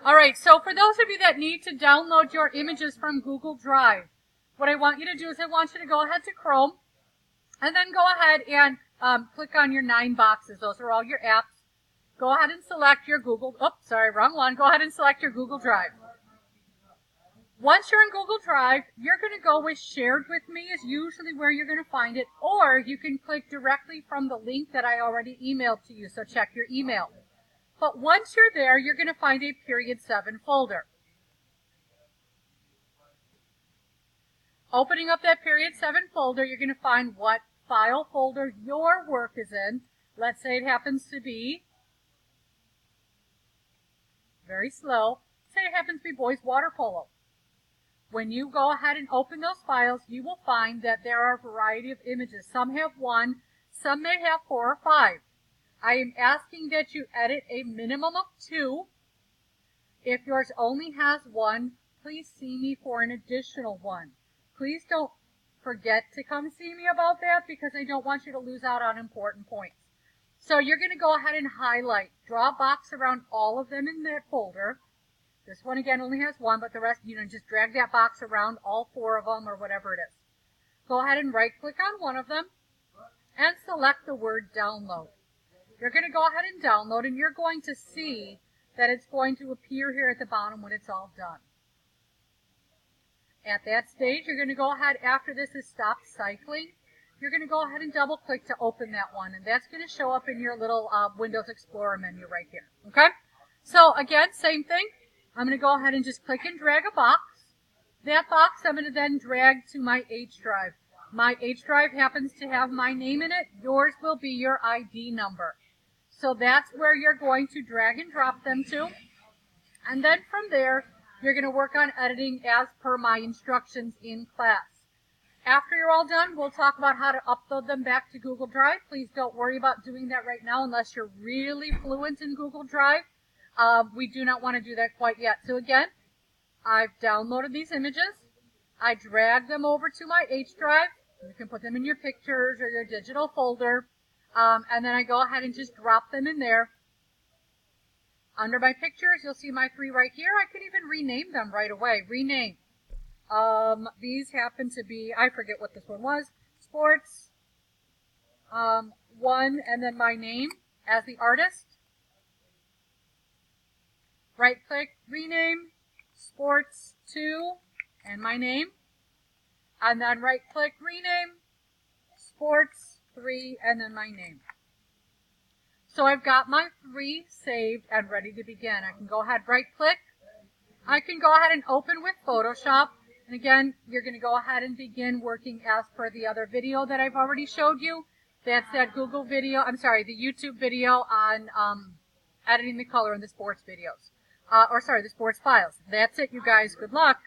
Alright, so for those of you that need to download your images from Google Drive, what I want you to do is I want you to go ahead to Chrome, and then go ahead and click on your 9 boxes. Those are all your apps. Go ahead and select your Google, oops, sorry, wrong one. Go ahead and select your Google Drive. Once you're in Google Drive, you're going to go with Shared With Me is usually where you're going to find it, or you can click directly from the link that I already emailed to you, so check your email. But once you're there, you're going to find a Period 7 folder. Opening up that Period 7 folder, you're going to find what file folder your work is in. Let's say it happens to be, very slow, say it happens to be boys water polo. When you go ahead and open those files, you will find that there are a variety of images. Some have 1, some may have 4 or 5. I am asking that you edit a minimum of 2. If yours only has 1, please see me for an additional 1. Please don't forget to come see me about that, because I don't want you to lose out on important points. So you're going to go ahead and highlight, draw a box around all of them in that folder. This one again only has 1, but the rest, just drag that box around all 4 of them or whatever it is. Go ahead and right click on one of them and select the word download. You're going to go ahead and download, and you're going to see that it's going to appear here at the bottom when it's all done. At that stage, you're going to go ahead, after this has stopped cycling, you're going to go ahead and double click to open that one, and that's going to show up in your little Windows Explorer menu right here. Okay? So again, same thing. I'm going to go ahead and just click and drag a box. That box I'm going to then drag to my H drive. My H drive happens to have my name in it. Yours will be your ID number. So that's where you're going to drag and drop them to. And then from there, you're going to work on editing as per my instructions in class. After you're all done, we'll talk about how to upload them back to Google Drive. Please don't worry about doing that right now unless you're really fluent in Google Drive. We do not want to do that quite yet. So again, I've downloaded these images. I drag them over to my H drive. You can put them in your pictures or your digital folder. And then I go ahead and just drop them in there. Under my pictures, you'll see my 3 right here. I can even rename them right away. Rename. These happen to be, I forget what this one was, sports, 1, and then my name as the artist. Right click, rename, sports 2, and my name. And then right click, rename, sports 3, and then my name. So I've got my 3 saved and ready to begin. I can go ahead, right click. I can go ahead and open with Photoshop. And again, you're going to go ahead and begin working as per the other video that I've already showed you. That's that Google video, the YouTube video on editing the color in the sports videos. The sports files. That's it, you guys. Good luck.